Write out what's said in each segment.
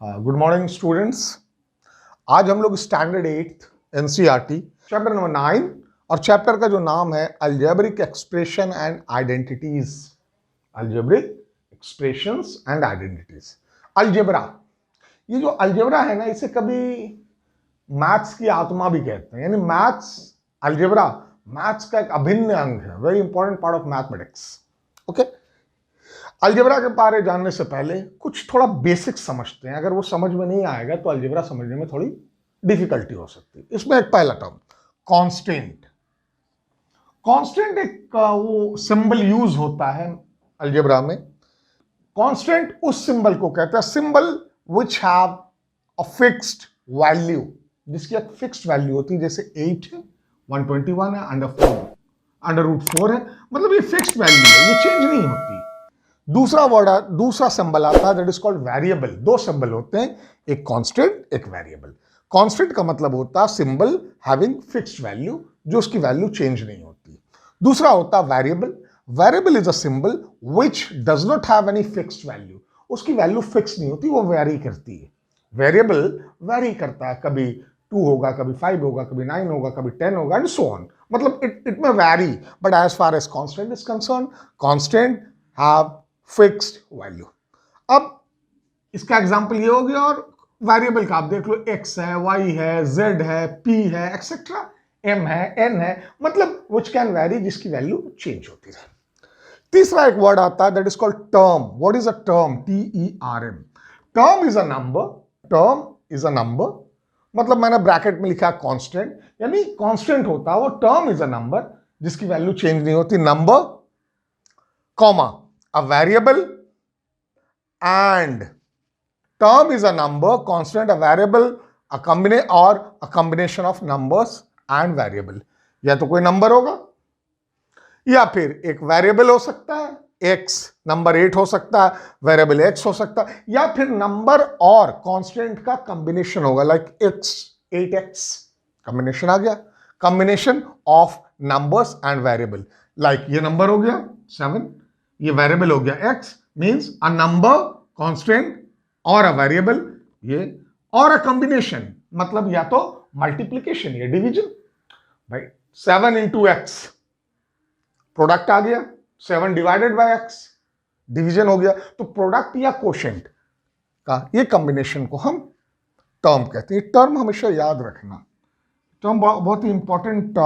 Good morning students. आज हम लोग स्टैंडर्ड 8 एनसीईआरटी चैप्टर नंबर 9 और चैप्टर का जो नाम है algebraic expression and identities. Algebraic expressions and identities. Algebra, ये जो अलजेब्रा है ना, इसे कभी मैथ्स की आत्मा भी कहते हैं। यानी मैथ्स, अलजेब्रा मैथ्स का एक अभिन्न अंग है, very important part of mathematics. Okay, algebra के बारे जानने से पहले कुछ थोड़ा बेसिक समझते हैं। अगर वो समझ में नहीं आएगा तो अलजेब्रा समझने में थोड़ी डिफिकल्टी हो सकती है। इसमें एक पहला टर्म कांस्टेंट। कांस्टेंट एक वो सिंबल यूज होता है अलजेब्रा में। कांस्टेंट उस सिंबल को कहते हैं, symbol which have a fixed value, जिसकी एक फिक्स्ड वैल्यू होती है। जैसे 8 है, 121 है, अंडर रूट 4 है, मतलब ये फिक्स्ड वैल्यू है, ये चेंज नहीं होती। दूसरा सिंबल आता है दैट इज कॉल्ड वेरिएबल। दो सिंबल होते हैं, एक कांस्टेंट, एक वेरिएबल। कांस्टेंट का मतलब होता है सिंबल हैविंग फिक्स्ड वैल्यू, जो उसकी वैल्यू चेंज नहीं होती। दूसरा होता है variable. Variable is a symbol which does not have any fixed value, उसकी वैल्यू फिक्स नहीं होती, वो वेरी करती है। वेरिएबल वेरी करता है, कभी 2 होगा, कभी 5 होगा, कभी 9 होगा, कभी 10 होगा एंड सो ऑन। मतलब इट में vary, but as far as constant is concern, constant have fixed value. अब इसका एग्जांपल ये हो गया, और वेरिएबल का आप देख लो, x है, y है, z है, p है, एक्सेट्रा, m है, n है, मतलब विच कैन वेरी, जिसकी वैल्यू चेंज होती है। तीसरा एक वर्ड आता है that is called term. What is a term? TERM। Term is a number. Term is a number, मतलब मैंने ब्रैकेट में लिखा कांस्टेंट, यानी कांस्टेंट होता है वो। टर्म इज अ नंबर जिसकी वैल्यू चेंज नहीं होती। Number, comma, a variable, and term is a number, constant a variable, a combination of numbers and variable। या तो कोई नंबर होगा, या फिर एक वेरिएबल हो सकता है, x, नंबर 8 हो सकता है, वेरिएबल x हो सकता है, या फिर नंबर और कांस्टेंट का कॉम्बिनेशन होगा, लाइक x 8x, कॉम्बिनेशन आ गया, combination of numbers and variable. Like ये नंबर हो गया 7, ये वेरिएबल हो गया x, means a number, constant और अ वेरिएबल, ये और अ कॉम्बिनेशन, मतलब या तो मल्टीप्लिकेशन या डिवीजन। भाई 7 into x, प्रोडक्ट आ गया, 7 डिवाइडेड बाय x, डिवीजन हो गया। तो प्रोडक्ट या कोशेंट का ये कॉम्बिनेशन को हम टर्म कहते हैं। टर्म हमेशा याद रखना, टर्म बहुत ही इंपॉर्टेंट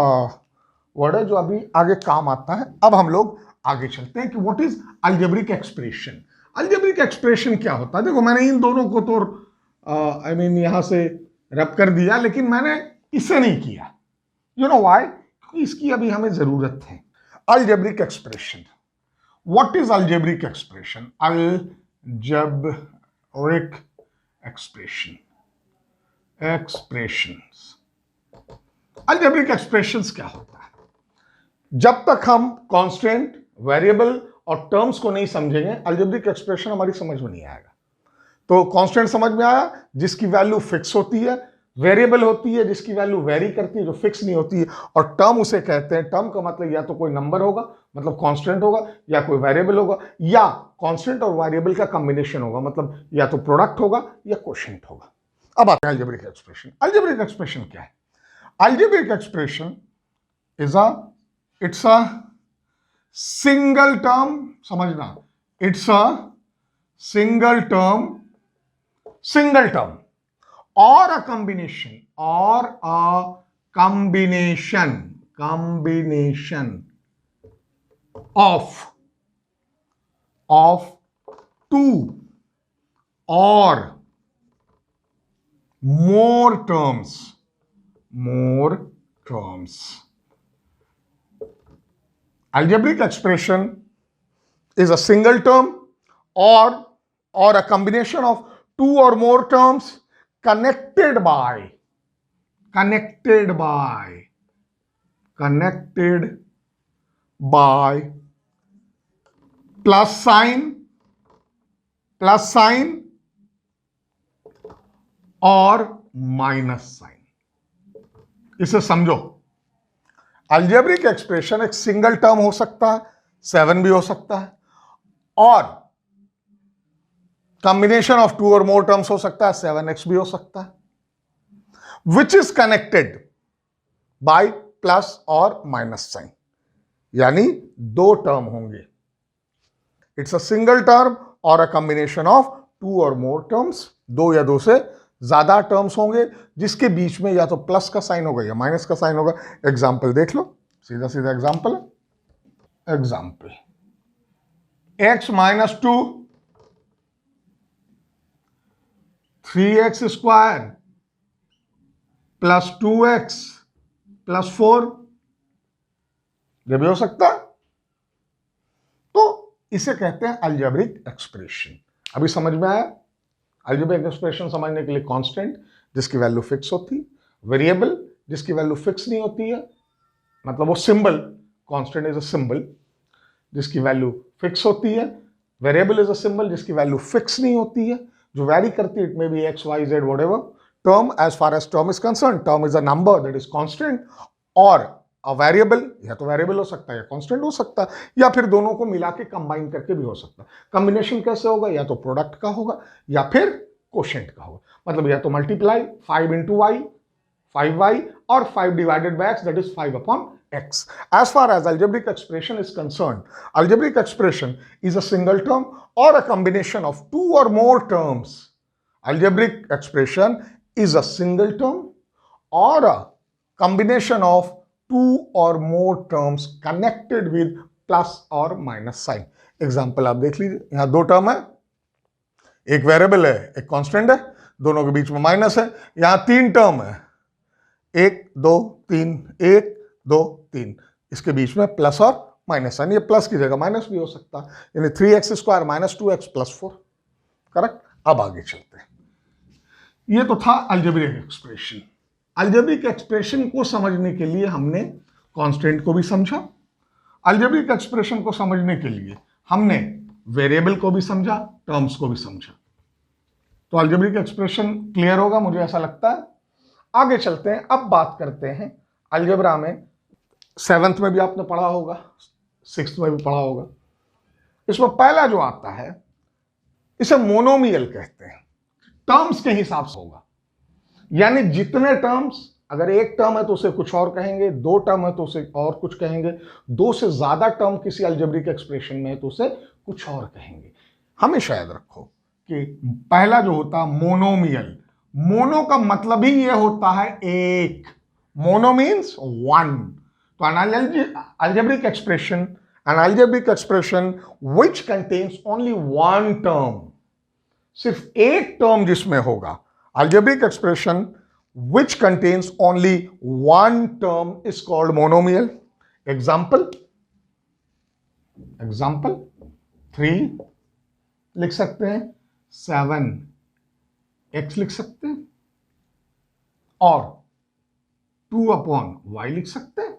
वर्ड है जो अभी आगे काम आता है। अब हम लोग आगे चलते हैं कि what is algebraic expression. Algebraic expression क्या होता है? देखो, मैंने इन दोनों को तो यहां से रब कर दिया, लेकिन मैंने इसे नहीं किया। You know why? क्योंकि इसकी अभी हमें जरूरत है। Algebraic expression, what is algebraic expression? Algebraic expression, algebraic expressions क्या होता है? जब तक हम कांस्टेंट, वेरिएबल और टर्म्स को नहीं समझेंगे, अलजेब्रिक एक्सप्रेशन हमारी समझ में नहीं आएगा। तो कांस्टेंट समझ में आया, जिसकी वैल्यू फिक्स होती है। वेरिएबल होती है जिसकी वैल्यू वेरी करती है, जो फिक्स नहीं होती है। और टर्म उसे कहते हैं, टर्म का मतलब या तो कोई नंबर होगा, मतलब कांस्टेंट होगा, या कोई वेरिएबल होगा, या कांस्टेंट और वेरिएबल का कॉम्बिनेशन होगा, मतलब या तो प्रोडक्ट होगा या कोशेंट होगा। अब आते हैं अलजेब्रिक एक्सप्रेशन। अलजेब्रिक एक्सप्रेशन क्या है? Algebraic expression is it's a single term, समझना, इट्स अ सिंगल टर्म और अ कॉम्बिनेशन ऑफ 2 और more terms. Algebraic expression is a single term or a combination of 2 or more terms connected by plus sign और minus sign. इसे समझो, algebraic expression एक single term हो सकता है, 7 भी हो सकता है, और कॉम्बिनेशन ऑफ टू और मोर टर्म्स हो सकता है, 7x भी हो सकता है, which is connected by plus और माइनस साइन, यानी दो टर्म होंगे. इट्स अ सिंगल टर्म और अ कॉम्बिनेशन ऑफ टू और मोर टर्म्स, दो या दो से ज्यादा टर्म्स होंगे जिसके बीच में या तो प्लस का साइन होगा या माइनस का साइन होगा. एग्जाम्पल देख लो, सीधा सीधा एग्जाम्पल है. Example x minus 2, 3x square plus 2x plus 4, ये भी हो सकता है. तो इसे कहते हैं अलजेब्रिक एक्सप्रेशन. अभी समझ में आया? अलजेब्रिक एक्सप्रेशन समझने के लिए कांस्टेंट जिसकी वैल्यू फिक्स होती है, वेरिएबल जिसकी वैल्यू फिक्स नहीं होती है, मतलब वो symbol, constant is a symbol जिसकी वैल्यू फिक्स होती है, वेरिएबल इज अ सिंबल जिसकी वैल्यू फिक्स नहीं होती है, जो वैरी करती है. It may be x y z whatever. Term, as far as term is concern, term is a number that is constant और अ वेरिएबल, या तो वेरिएबल हो सकता है या कांस्टेंट हो सकता है, या फिर दोनों को मिला के कंबाइन करके भी हो सकता है. कॉम्बिनेशन कैसे होगा? या तो प्रोडक्ट का होगा या फिर कोशेंट का होगा. मतलब या तो multiply 5 into y, 5y, or 5 divided by x, that is 5 upon x. As far as algebraic expression is concerned, algebraic expression is a single term or a combination of two or more terms. Algebraic expression is a single term or a combination of two or more terms connected with plus or minus sign. Example आप देख लीजिए, यहां दो term है, एक variable है एक constant है, दोनों के बीच में माइनस है. यहां तीन टर्म है, 1 2 3, 1 2 3, इसके बीच में प्लस और माइनस है. ये प्लस की जगह माइनस भी हो सकता है, यानी 3x square minus 2x plus 4. Correct. अब आगे चलते हैं. ये तो था अलजेब्रिक एक्सप्रेशन. अलजेब्रिक एक्सप्रेशन को समझने के लिए हमने कांस्टेंट को भी समझा, अलजेब्रिक एक्सप्रेशन को समझने के लिए हमने वेरिएबल को भी समझा, टर्म्स को भी समझा. तो अलजेब्रिक एक्सप्रेशन क्लियर होगा मुझे ऐसा लगता है. आगे चलते हैं. अब बात करते हैं अलजेब्रा में. 7th में भी आपने पढ़ा होगा, 6th में भी पढ़ा होगा. इसमें पहला जो आता है इसे मोनोमियल कहते हैं. टर्म्स के हिसाब से होगा, यानी जितने टर्म्स, अगर एक टर्म है तो उसे कुछ और कहेंगे, दो टर्म है तो उसे और कुछ कहेंगे, दो से ज्यादा टर्म किसी अलजेब्रिक एक्सप्रेशन में है तो उसे कुछ और कहेंगे. हमेशा याद रखो कि पहला जो होता है मोनोमियल, मोनो का मतलब ही यह होता है एक, मोनो मीन्स वन. तो algebraic expression which contains only one term, सिर्फ एक टर्म जिसमें होगा, algebraic expression which contains only one term is called monomial. Example 3 लिख सकते हैं, 7x लिख सकते हैं और 2 अपॉन y लिख सकते हैं.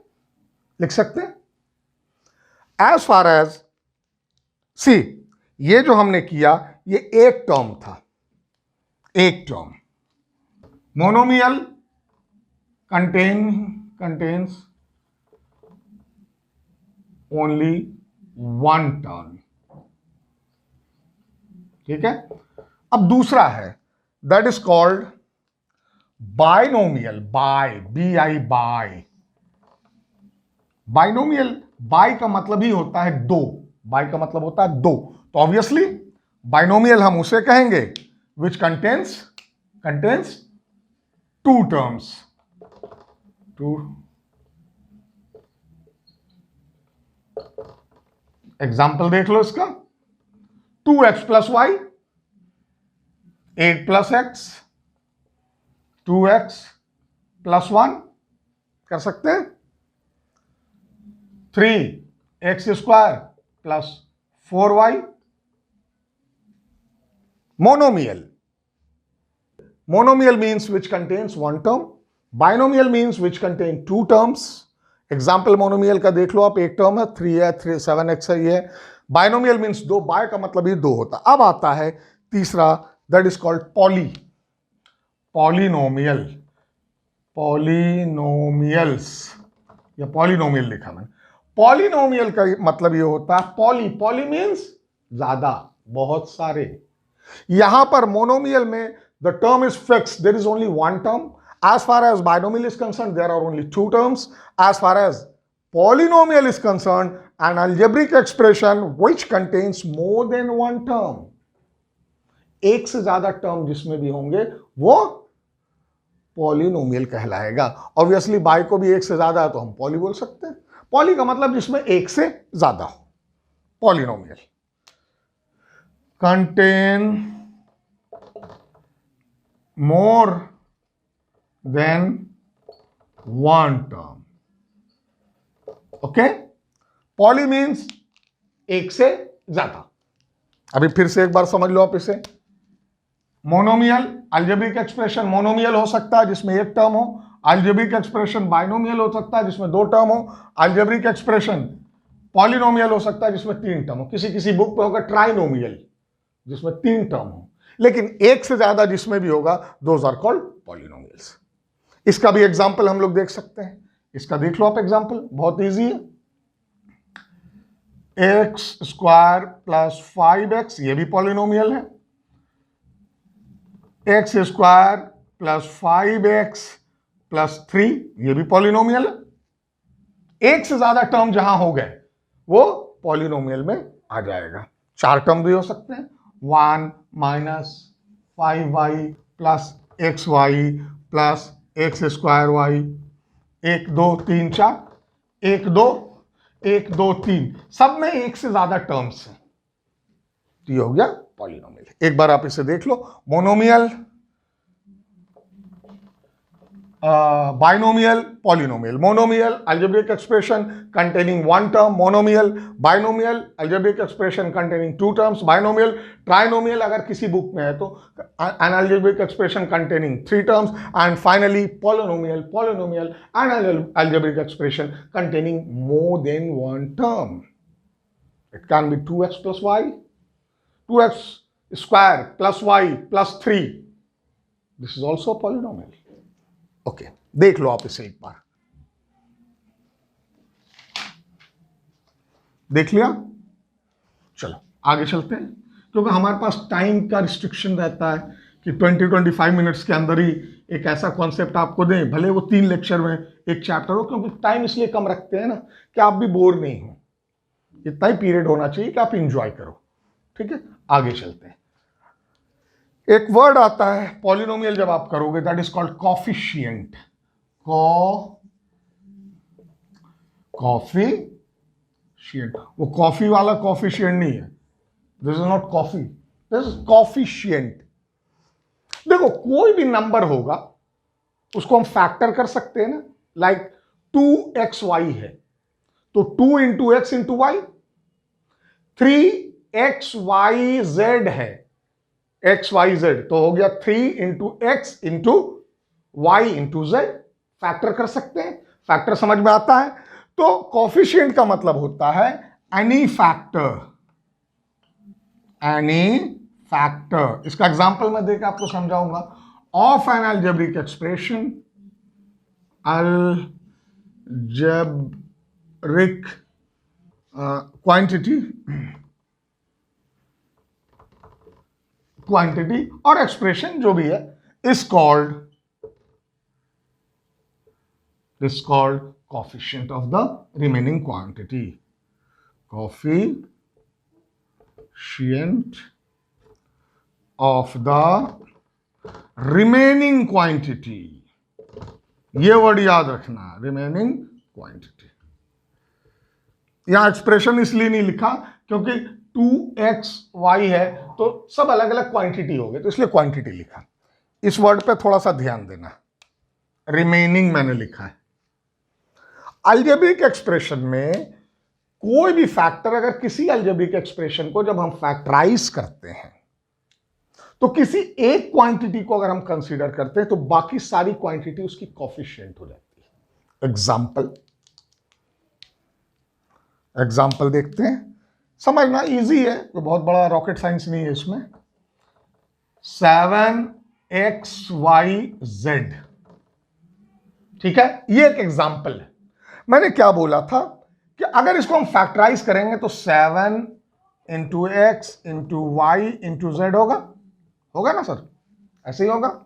एज फार एज सी, ये जो हमने किया ये एक टर्म था, एक term. Monomial contains only one term. ठीक है. अब दूसरा है, that is called binomial. BI bi. Binomial, bi का मतलब ही होता है दो, बाय का मतलब होता है दो. तो ऑब्वियसली बाइनोमियल हम उसे कहेंगे which contains two terms. Example देख लो इसका. 2x plus y, 8 plus x, 2x plus 1 कर सकते हैं, 3x square plus 4y. Monomial means which contains one term. Binomial means which contain two terms. Example monomial का देख लो आप, एक टर्म है 3 है, 7x है. ये बाइनोमियल मीन्स दो, बाय का मतलब ही दो होता. अब आता है तीसरा, दैट इज कॉल्ड पॉलिनोमियल्स या पॉलिनोमियल लिखा मैंने. पॉलिनोमियल का मतलब ये होता है, पॉली मीन्स ज्यादा, बहुत सारे. यहां पर मोनोमियल में the term is fix, there is only one term. As far as binomial is concerned, there are only two terms. As far as polynomial is concerned, an algebraic expression which contains more than one term. एक से ज्यादा term जिसमें भी होंगे वो polynomial कहलाएगा. Obviously by को भी एक से ज्यादा है तो हम पॉली बोल सकते हैं. पॉली का मतलब जिसमें एक से ज्यादा हो. Polynomial contain more than one term. Okay, poly means एक से ज्यादा. अभी फिर से एक बार समझ लो आप इसे. मोनोमियल अलजेब्रिक एक्सप्रेशन मोनोमियल हो सकता है जिसमें एक टर्म हो. अलजेब्रिक एक्सप्रेशन बाइनोमियल हो सकता है जिसमें दो टर्म हो. अलजेब्रिक एक्सप्रेशन पॉलिनोमियल हो सकता है जिसमें तीन टर्म हो. किसी किसी बुक में होगा ट्राइनोमियल जिसमें तीन टर्म हो. लेकिन एक से ज्यादा जिसमें भी होगा दोज आर कॉल्ड पॉलिनोमियल्स. इसका भी एग्जाम्पल हम लोग देख सकते हैं. इसका देख लो आप एग्जाम्पल, बहुत इजी है. एक्स स्क्वायर प्लस 5x, ये भी पॉलिनोमियल है. X square plus 5x plus 3, ये भी पॉलिनोमियल है. एक से ज्यादा टर्म जहां हो गए वो पॉलिनोमियल में आ जाएगा. चार टर्म भी हो सकते हैं. 1 minus 5y plus xy plus x square y, 1 2 3 4, 1 2 1 2 3, सब में एक से ज्यादा टर्म्स हैं. ये हो गया पॉलिनोमियल. एक बार आप इसे देख लो. Monomial, binomial, polynomial. Monomial algebraic expression containing one term. Monomial binomial algebraic expression containing two terms. Binomial trinomial अगर किसी बुक में है तो an algebraic expression containing three terms. And finally polynomial an algebraic expression containing more than one term. It can be 2x plus y, 2x square plus y plus 3. This is also a polynomial. Okay, देख लो आप इसे एक बार. देख लिया? चलो आगे चलते हैं, क्योंकि हमारे पास टाइम का रिस्ट्रिक्शन रहता है कि 20-25 मिनट्स के अंदर ही एक ऐसा कॉन्सेप्ट आपको दें, भले वो 3 लेक्चर में एक चैप्टर हो, क्योंकि टाइम इसलिए कम रखते हैं ना कि आप भी बोर नहीं हो. इतना ही पीरियड होना चाहिए कि आप इंजॉय करो. ठीक है, आगे चलते हैं. एक वर्ड आता है पॉलिनोमियल जब आप करोगे, that is called coefficient. Coefficient, वो कॉफी वाला कॉफिशिएंट नहीं है. This is not coffee, this is coefficient. देखो कोई भी नंबर होगा उसको हम फैक्टर कर सकते हैं ना. लाइक 2xy है तो 2 into x into Y. 3xyz है, xyz तो हो गया 3 into x into y into z. Factor कर सकते हैं. फैक्टर समझ में आता है. तो कॉफिशिएंट का मतलब होता है एनी फैक्टर. Any factor. इसका एग्जांपल मैं देकर आपको समझाऊंगा. Of N algebraic expression, algebraic quantity और एक्सप्रेशन जो भी है is called coefficient of the remaining quantity. Coefficient of the remaining quantity. ये वर्ड याद रखना, रिमेनिंग क्वांटिटी. यहां एक्सप्रेशन इसलिए नहीं लिखा क्योंकि 2xy है तो सब अलग अलग क्वांटिटी हो गए, तो इसलिए क्वांटिटी लिखा. इस वर्ड पे थोड़ा सा ध्यान देना. रिमेनिंग मैंने लिखा है. अलजेब्रिक एक्सप्रेशन में कोई भी फैक्टर, अगर किसी अलजेब्रिक एक्सप्रेशन को जब हम फैक्टराइज करते हैं तो किसी एक क्वांटिटी को अगर हम कंसीडर करते हैं तो बाकी सारी क्वांटिटी उसकी कोएफिशिएंट हो जाती है. एग्जाम्पल देखते हैं. समझना इजी है, तो बहुत बड़ा रॉकेट साइंस नहीं है इसमें. 7xyz, ठीक है, ये एक एग्जाम्पल है. मैंने क्या बोला था कि अगर इसको हम फैक्टराइज करेंगे तो 7 into x into y into z होगा. होगा ना सर, ऐसे ही होगा।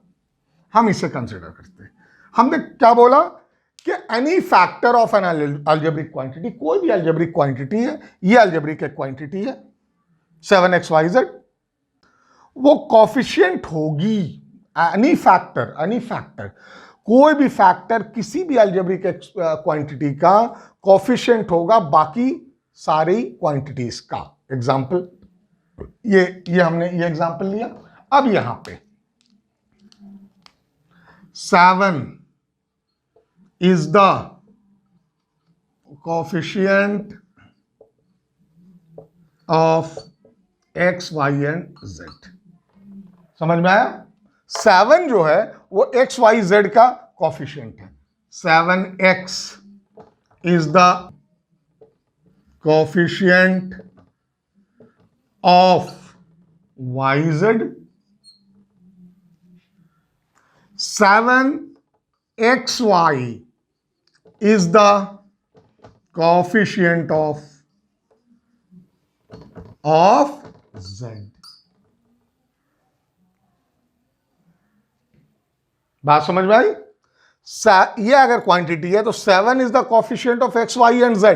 हम इसे कंसिडर करते हैं। हमने क्या बोला कि any factor of N algebraic quantity, कोई भी अलजेब्रिक क्वांटिटी है, ये अलजेब्रिक एक क्वांटिटी है 7xyz, वो कॉफिशिएंट होगी, एनी फैक्टर, कोई भी फैक्टर किसी भी अलजेब्रिक क्वांटिटी का कॉफिशिएंट होगा बाकी सारी क्वांटिटीज का। एग्जांपल ये हमने ये एग्जांपल लिया। अब यहां पे 7 is the coefficient of x, y and z। समझ में आया? 7 जो है वो x, y, z का कोफिशिएंट है। 7x is the coefficient of yz, 7xy is the coefficient of z। बात समझ में आई? ये अगर क्वांटिटी है तो 7 is the coefficient of x, y and z।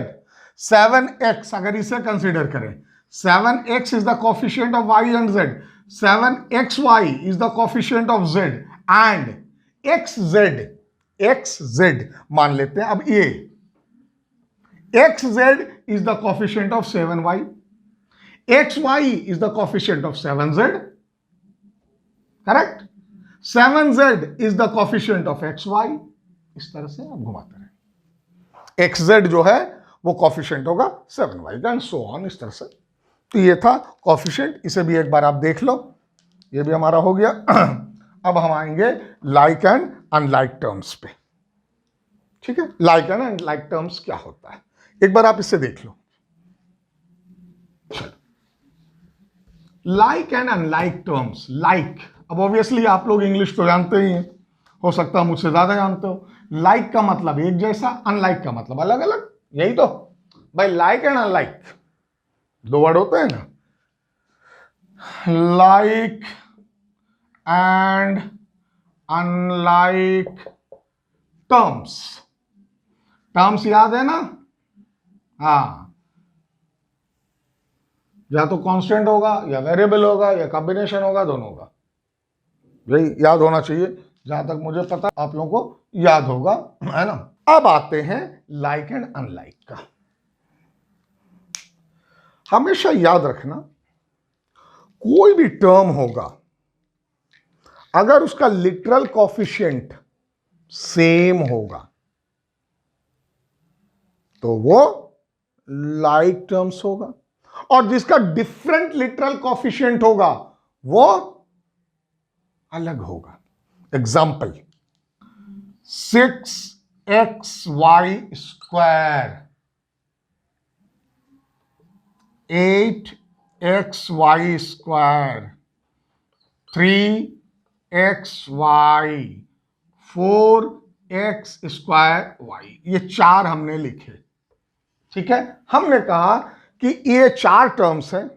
7x अगर इसे कंसीडर करें, 7x is the coefficient of y and z, 7xy is the coefficient of z and xz मान लेते हैं। अब ये xz is the coefficient of 7y, xy is the coefficient of 7z, correct? 7z is the coefficient of xy। इस तरह से आप घुमाते रहे। xz जो है वो कोफिशिएंट होगा 7y का एंड सो ऑन, इस तरह से। तो ये था कोफिशिएंट, इसे भी एक बार आप देख लो। ये भी हमारा हो गया। अब हम आएंगे लाइक एंड अनलाइक टर्म्स पे। ठीक है, लाइक एंड अनलाइक टर्म्स क्या होता है एक बार आप इसे देख लो। Like and unlike terms. Like, अब ऑब्वियसली आप लोग इंग्लिश तो जानते ही हैं, हो सकता है मुझसे ज्यादा जानते हो। लाइक का मतलब एक जैसा, अनलाइक का मतलब अलग अलग, यही तो भाई। लाइक एंड अनलाइक दो वर्ड होते हैं ना, like and unlike terms. Terms याद है ना? हाँ, या तो कांस्टेंट होगा या वेरिएबल होगा या कॉम्बिनेशन होगा, दोनों का। यही याद होना चाहिए, जहां तक मुझे पता आप लोगों को याद होगा, है ना? अब आते हैं लाइक एंड अनलाइक का। हमेशा याद रखना, कोई भी टर्म होगा अगर उसका लिटरल कोफिशिएंट सेम होगा तो वो लाइक टर्म्स होगा, और जिसका डिफरेंट लिटरल कोफिशिएंट होगा वो अलग होगा। Example, 6xy square, 8xy square, 3xy, 4x square y, ये चार हमने लिखे। ठीक है, हमने कहा कि ये चार टर्म्स हैं,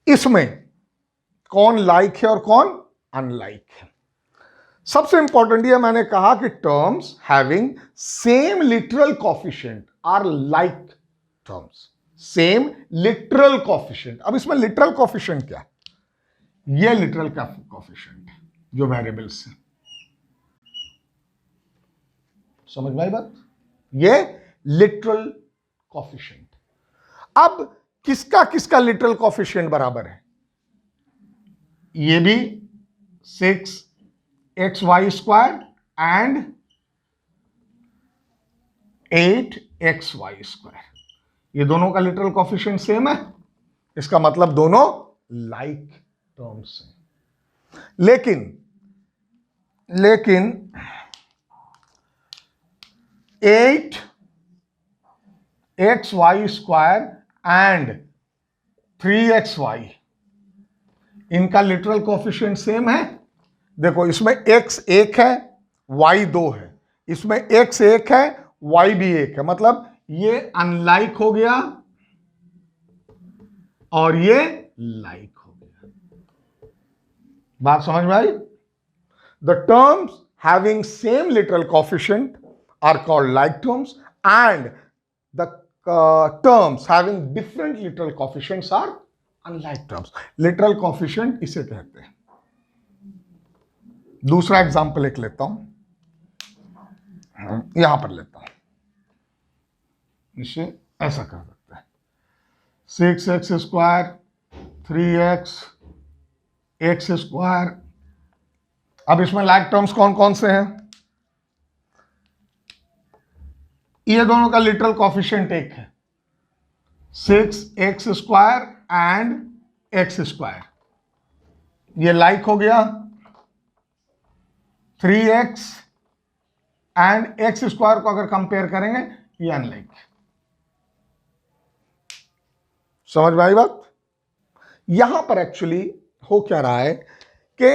इसमें कौन लाइक है और कौन अनलाइक है। सबसे इंपॉर्टेंट ये मैंने कहा कि terms having same literal coefficient are like terms. Same literal coefficient. अब इसमें लिटरल कोफिशिएंट क्या है? ये लिटरल कोफिशिएंट है जो वेरिएबल्स है। समझ में आई बात? ये लिटरल कोफिशिएंट। अब किसका किसका लिटरल कोफिशिएंट बराबर है? ये भी 6xy square and 8xy square, ये दोनों का लिटरल कोफिशिएंट सेम है। इसका मतलब दोनों लाइक टर्म्स हैं। लेकिन 8xy स्क्वायर एंड 3xy, इनका लिटरल कोफिशिएंट सेम है। देखो, इसमें x 1 है, y 2 है, इसमें x 1 है, y भी 1 है, मतलब ये अनलाइक हो गया और ये लाइक हो गया। बात समझ में आई? The terms having same literal coefficient are called like terms and the terms having different literal coefficients are unlike terms. Literal coefficient इसे कहते हैं। दूसरा एग्जांपल एक लेता हूं, यहां पर लेता हूं, इसे ऐसा कर सकते हैं 6x², 3x, x²। अब इसमें लाइक टर्म्स कौन कौन से हैं? ये दोनों का लिटरल कोफिशिएंट एक है, 6x² एंड x²। ये लाइक हो गया। 3x एंड x² को अगर कंपेयर करेंगे ये अनलाइक। समझ में आई बात? यहां पर एक्चुअली हो क्या रहा है कि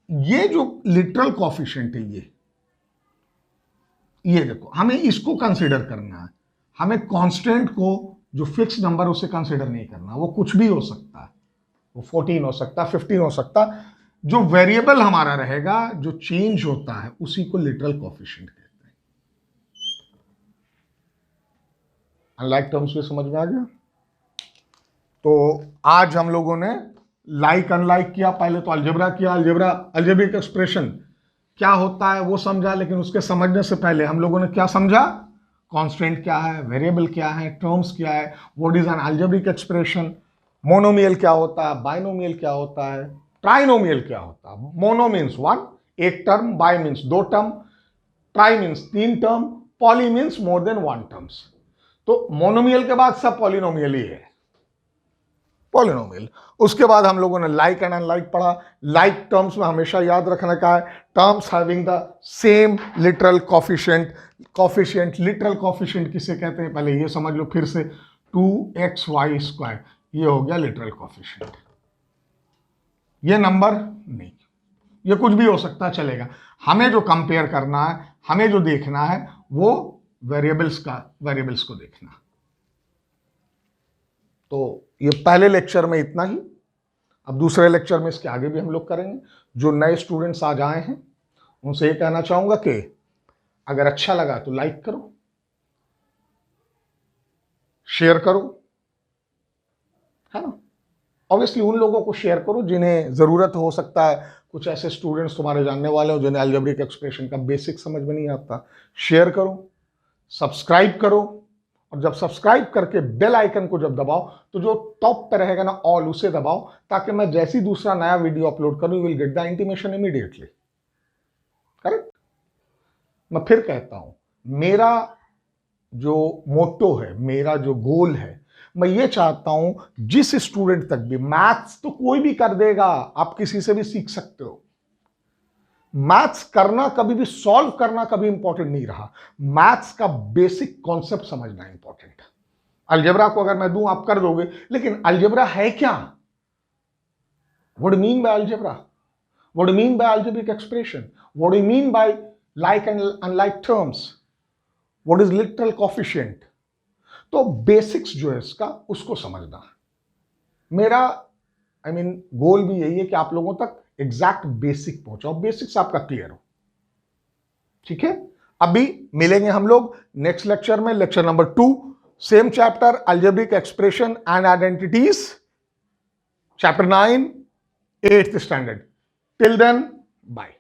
ये जो लिटरल कोफिशिएंट है ये देखो, हमें इसको कंसीडर करना है। हमें कांस्टेंट को, जो फिक्स नंबर, उसे कंसीडर नहीं करना। वो कुछ भी हो सकता है, वो 14 हो सकता है, 15 हो सकता है। जो वेरिएबल हमारा रहेगा, जो चेंज होता है, उसी को लिटरल कोफिशिएंट कहते हैं। अनलाइक टर्म्स भी समझ में आ गया? तो आज हम लोगों ने लाइक अनलाइक किया, पहले तो अलजेब्रा किया। अलजेब्रिक एक्सप्रेशन क्या होता है वो समझा, लेकिन उसके समझने से पहले हम लोगों ने क्या समझा? कांस्टेंट क्या है, वेरिएबल क्या है, टर्म्स क्या है, what is an algebraic expression, monomial क्या होता है, बाइनोमियल क्या होता है, ट्राइनोमियल क्या होता है। मोनो मीन्स 1, एक term, bye means 2 term, try means 3 term, poly means more than 1 terms. तो मोनोमियल के बाद सब पॉलिनोमियल ही है, पॉलिनोमियल। उसके बाद हम लोगों ने लाइक एंड अनलाइक पढ़ा। लाइक टर्म्स में हमेशा याद रखने का है, terms having the same literal coefficient. Coefficient, literal coefficient किसे कहते हैं पहले ये समझ लो फिर से। 2xy², ये हो गया लिटरल कोफिशिएंट। ये नंबर नहीं, ये कुछ भी हो सकता, चलेगा। हमें जो कंपेयर करना है, हमें जो देखना है, वो वेरिएबल्स को देखना। तो ये पहले लेक्चर में इतना ही। अब दूसरे लेक्चर में इसके आगे भी हम लोग करेंगे। जो नए स्टूडेंट्स आज आए हैं उनसे ये कहना चाहूंगा कि अगर अच्छा लगा तो लाइक करो, शेयर करो, है ना। ऑब्वियसली उन लोगों को शेयर करो जिन्हें जरूरत हो सकता है, कुछ ऐसे स्टूडेंट्स तुम्हारे जानने वाले हो जिन्हें अलजेब्रिक एक्सप्रेशन का बेसिक समझ में नहीं आता। शेयर करो, सब्सक्राइब करो, और जब सब्सक्राइब करके बेल आइकन को जब दबाओ तो जो टॉप पे रहेगा ना ऑल, उसे दबाओ, ताकि मैं जैसी दूसरा नया वीडियो अपलोड करूं, you will get the intimation immediately. Correct? मैं फिर कहता हूं, मेरा जो मोटो है, मेरा जो गोल है, मैं ये चाहता हूं जिस स्टूडेंट तक भी, मैथ्स तो कोई भी कर देगा, आप किसी से भी सीख सकते हो। मैथ्स करना कभी भी, सॉल्व करना कभी इंपॉर्टेंट नहीं रहा। मैथ्स का बेसिक कॉन्सेप्ट समझना इंपॉर्टेंट है। अलजेब्रा को अगर मैं दूं आप कर दोगे, लेकिन अलजेब्रा है क्या? What do mean by algebra? What do mean by algebraic expression? What do mean by like and unlike terms? What is literal coefficient? तो बेसिक्स जो है इसका, उसको समझना। मेरा गोल भी यही है कि आप लोगों तक एग्जैक्ट बेसिक पहुंचाओ, बेसिक्स आपका क्लियर हो। ठीक है? अभी मिलेंगे हम लोग नेक्स्ट लेक्चर में, lecture number 2, same chapter, algebraic expression and identities, chapter 9, 8th standard. Till then, bye.